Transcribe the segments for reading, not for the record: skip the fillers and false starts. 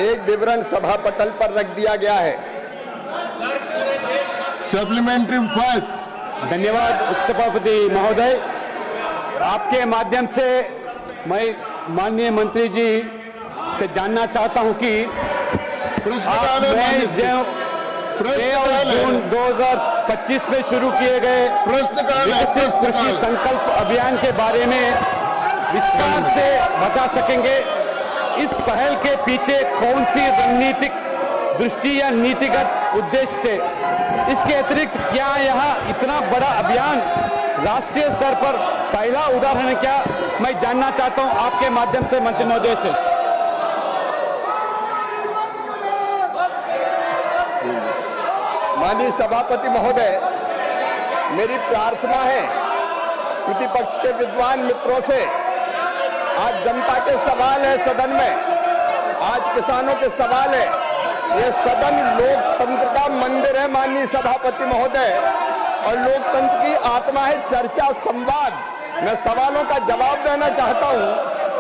एक विवरण सभा पटल पर रख दिया गया है। Supplementary first. धन्यवाद उपसभापति महोदय। आपके माध्यम से मैं माननीय मंत्री जी से जानना चाहता हूं कि जून 2025 में शुरू किए गए विकसित कृषि संकल्प अभियान के बारे में विस्तार से बता सकेंगे। इस पहल के पीछे कौन सी रणनीतिक दृष्टि या नीतिगत उद्देश्य थे? इसके अतिरिक्त क्या यह इतना बड़ा अभियान राष्ट्रीय स्तर पर पहला उदाहरण है क्या? मैं जानना चाहता हूं आपके माध्यम से मंत्री महोदय से। माननीय सभापति महोदय, मेरी प्रार्थना है प्रतिपक्ष के विद्वान मित्रों से, आज जनता के सवाल है सदन में, आज किसानों के सवाल है। ये सदन लोकतंत्र का मंदिर है माननीय सभापति महोदय, और लोकतंत्र की आत्मा है चर्चा, संवाद। मैं सवालों का जवाब देना चाहता हूं।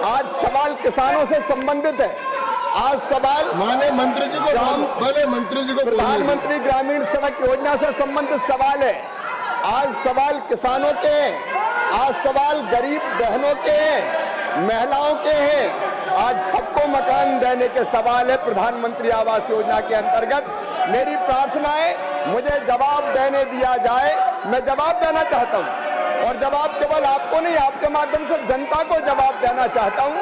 आज सवाल किसानों से संबंधित है। आज सवाल माननीय मंत्री जी को पहले मंत्री जी को प्रधानमंत्री ग्रामीण सड़क योजना से संबंधित सवाल है। आज सवाल किसानों के हैं, आज सवाल गरीब बहनों के हैं, महिलाओं के हैं। आज सबको मकान देने के सवाल है प्रधानमंत्री आवास योजना के अंतर्गत। मेरी प्रार्थना है मुझे जवाब देने दिया जाए। मैं जवाब देना चाहता हूं, और जवाब केवल आपको नहीं, आपके माध्यम से जनता को जवाब देना चाहता हूं।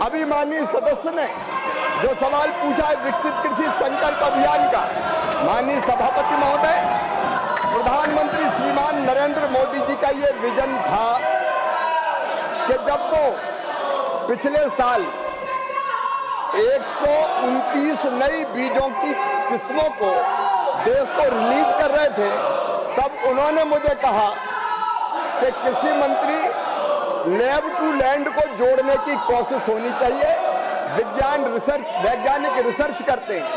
अभी माननीय सदस्य ने जो सवाल पूछा है विकसित कृषि संकल्प अभियान का, माननीय सभापति महोदय, प्रधानमंत्री श्रीमान नरेंद्र मोदी जी का ये विजन था कि जब वो पिछले साल 129 नई बीजों की किस्मों को देश को रिलीज कर रहे थे, तब उन्होंने मुझे कहा कि कृषि मंत्री लैब टू लैंड को जोड़ने की कोशिश होनी चाहिए। वैज्ञानिक रिसर्च करते हैं,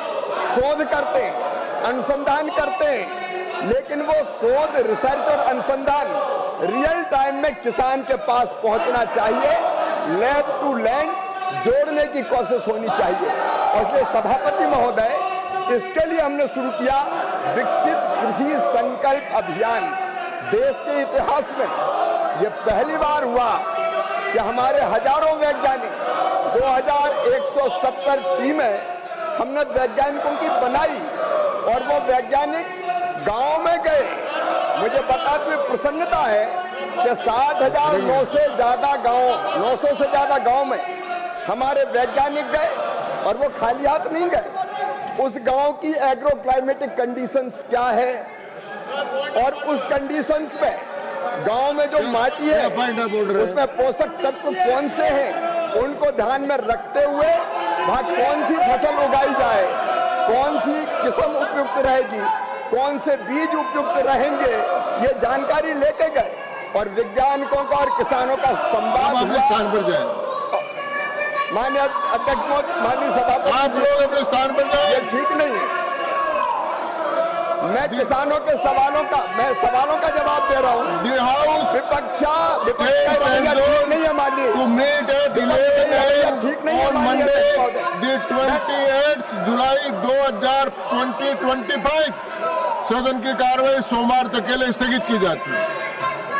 शोध करते हैं, अनुसंधान करते हैं, लेकिन वो शोध, रिसर्च और अनुसंधान रियल टाइम में किसान के पास पहुंचना चाहिए। लैब टू लैंड जोड़ने की कोशिश होनी चाहिए। और इसलिए सभापति महोदय, इसके लिए हमने शुरू किया विकसित कृषि संकल्प अभियान। देश के इतिहास में यह पहली बार हुआ कि हमारे हजारों वैज्ञानिक, 2170 टीमें हमने वैज्ञानिकों की बनाई, और वो वैज्ञानिक गांव में गए। मुझे बताते हुए प्रसन्नता है कि 60,900 से ज्यादा गांव में हमारे वैज्ञानिक गए, और वो खाली हाथ नहीं गए। उस गांव की एग्रो क्लाइमेटिक कंडीशंस क्या है, और उस कंडीशंस में गांव में जो माटी है उसमें पोषक तत्व कौन से हैं, उनको ध्यान में रखते हुए वहां कौन सी फसल उगाई जाए, कौन सी किस्म उपयुक्त रहेगी, कौन से बीज उपयुक्त रहेंगे, ये जानकारी लेके गए। और वैज्ञानिकों का और किसानों का संवाद अपने स्थान पर जाए। माननीय अध्यक्ष, माननीय सभापति, आप लोग अपने स्थान पर जाए। ये ठीक नहीं है। मैं किसानों के सवालों का जवाब दे रहा हूं। विपक्ष नहीं है माननीय, ठीक नहीं है मंडे 28 जुलाई 2025 सदन की कार्रवाई सोमवार तक के लिए स्थगित की जाती है।